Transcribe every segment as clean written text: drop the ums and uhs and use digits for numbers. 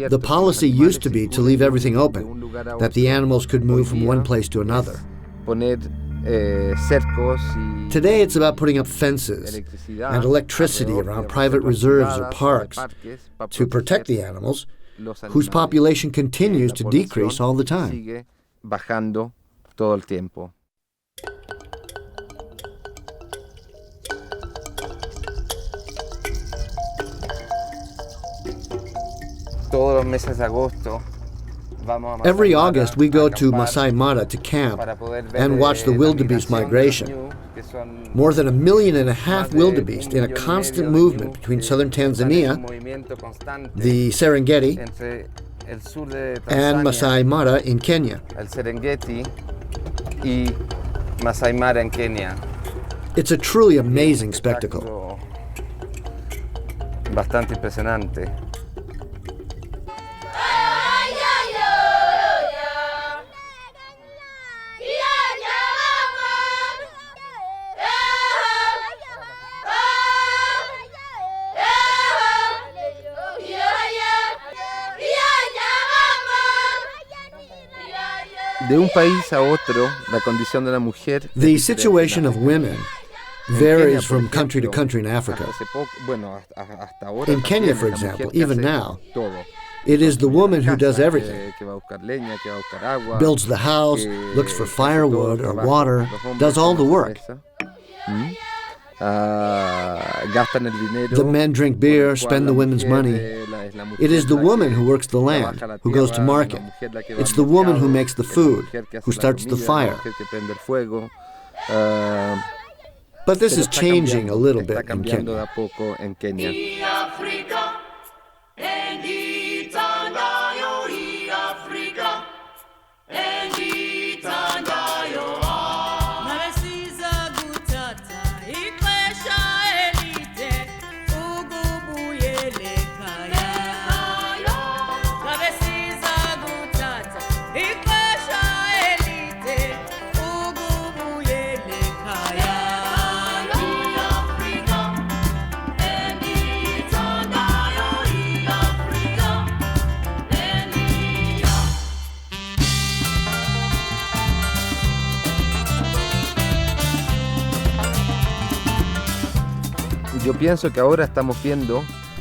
The policy used to be to leave everything open, that the animals could move from one place to another. Today it's about putting up fences and electricity around private reserves or parks to protect the animals, whose population continues to decrease all the time. Every August we go to Masai Mara to camp and watch the wildebeest migration. More than 1.5 million wildebeest in a constant movement between southern Tanzania, the Serengeti, and Masai Mara in Kenya. It's a truly amazing spectacle. Bastante impresionante. The situation of women varies from country to country in Africa. In Kenya, for example, even now, it is the woman who does everything. Builds the house, looks for firewood or water, does all the work. The men drink beer, spend the women's money. It is the woman who works the land, who goes to market. It's the woman who makes the food, who starts the fire. But this is changing a little bit in Kenya.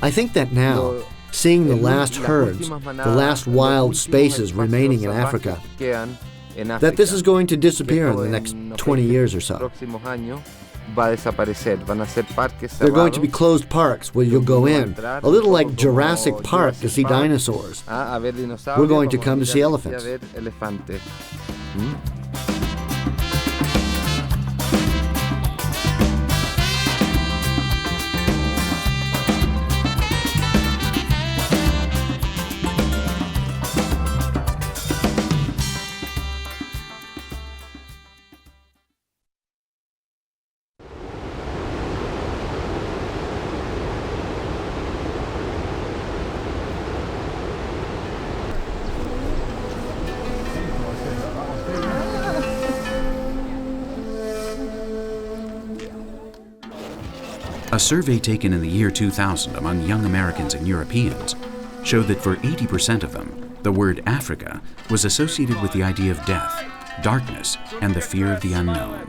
I think that now, seeing the last herds, the last wild spaces remaining in Africa, that this is going to disappear in the next 20 years or so. They're going to be closed parks where you'll go in, a little like Jurassic Park to see dinosaurs. We're going to come to see elephants. A survey taken in the year 2000 among young Americans and Europeans showed that for 80% of them, the word Africa was associated with the idea of death, darkness, and the fear of the unknown.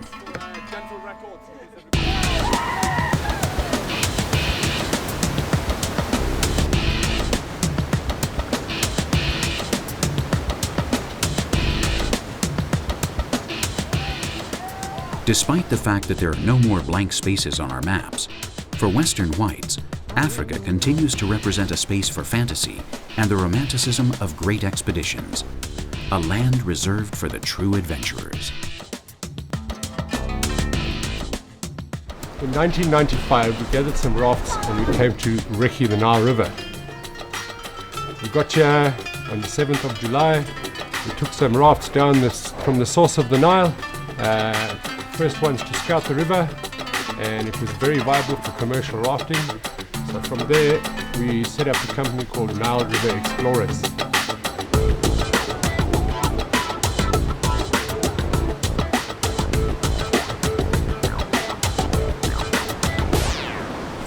Despite the fact that there are no more blank spaces on our maps, for Western whites, Africa continues to represent a space for fantasy and the romanticism of great expeditions, a land reserved for the true adventurers. In 1995, we gathered some rafts and we came to Rekhi, the Nile River. We got here on the 7th of July. We took some rafts down from the source of the Nile. First ones to scout the river, and it was very viable for commercial rafting. So from there, we set up a company called Nile River Explorers.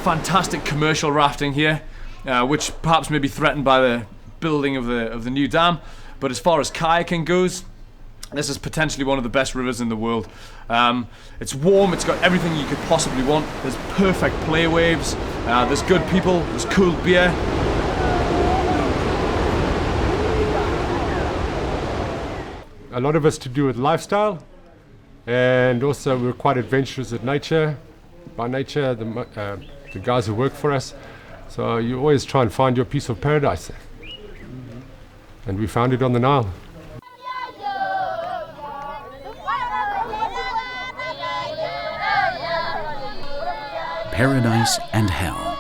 Fantastic commercial rafting here. which perhaps may be threatened by the building of the new dam. But as far as kayaking goes, this is potentially one of the best rivers in the world. It's warm, it's got everything you could possibly want. There's perfect play waves, there's good people, there's cool beer. A lot of us to do with lifestyle, and also we're quite adventurous at nature. By nature, the guys who work for us, so you always try and find your piece of paradise. And we found it on the Nile. Paradise and hell.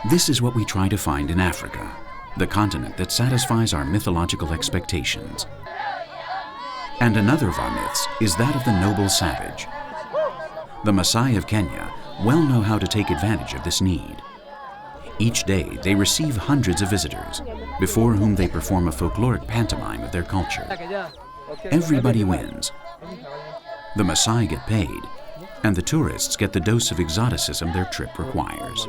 This is what we try to find in Africa, the continent that satisfies our mythological expectations. And another of our myths is that of the noble savage. The Maasai of Kenya well know how to take advantage of this need. Each day they receive hundreds of visitors, before whom they perform a folkloric pantomime of their culture. Everybody wins. The Maasai get paid, and the tourists get the dose of exoticism their trip requires.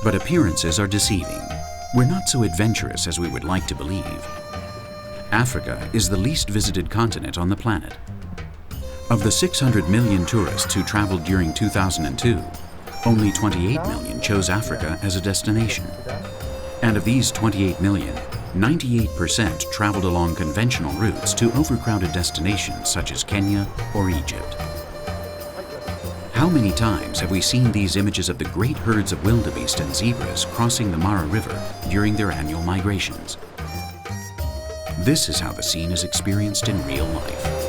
But appearances are deceiving. We're not so adventurous as we would like to believe. Africa is the least visited continent on the planet. Of the 600 million tourists who traveled during 2002, only 28 million chose Africa as a destination. And of these 28 million, 98% traveled along conventional routes to overcrowded destinations such as Kenya or Egypt. How many times have we seen these images of the great herds of wildebeest and zebras crossing the Mara River during their annual migrations? This is how the scene is experienced in real life.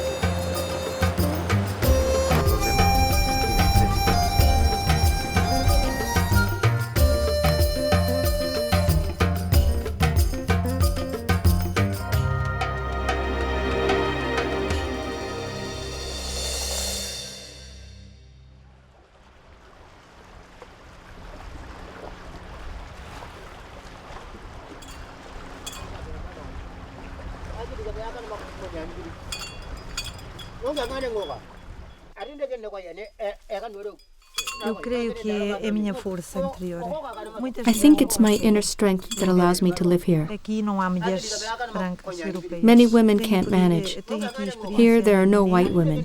I think it's my inner strength that allows me to live here. Many women can't manage. Here there are no white women.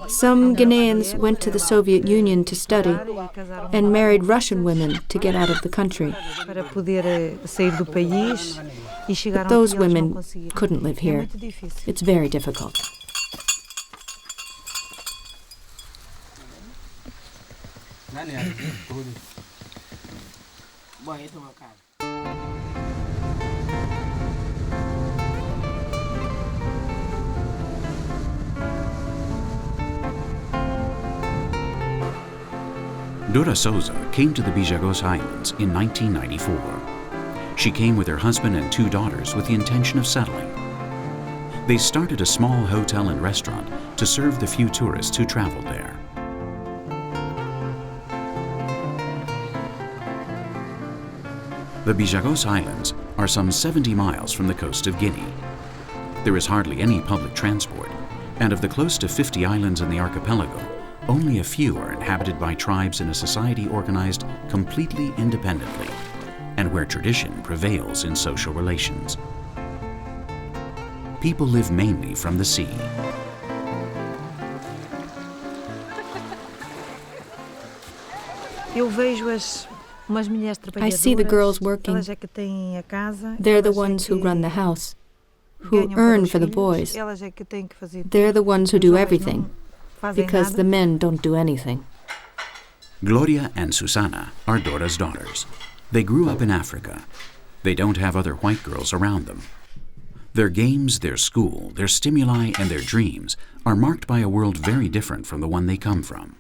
Some Guineans went to the Soviet Union to study and married Russian women to get out of the country. But those women couldn't live here. It's very difficult. Dora Souza came to the Bijagos Islands in 1994. She came with her husband and 2 daughters with the intention of settling. They started a small hotel and restaurant to serve the few tourists who traveled there. The Bijagos Islands are some 70 miles from the coast of Guinea. There is hardly any public transport, and of the close to 50 islands in the archipelago, only a few are inhabited by tribes in a society organized completely independently, and where tradition prevails in social relations. People live mainly from the sea. I see the girls working. They're the ones who run the house, who earn for the boys. They're the ones who do everything, because the men don't do anything. Gloria and Susana are Dora's daughters. They grew up in Africa. They don't have other white girls around them. Their games, their school, their stimuli, and their dreams are marked by a world very different from the one they come from.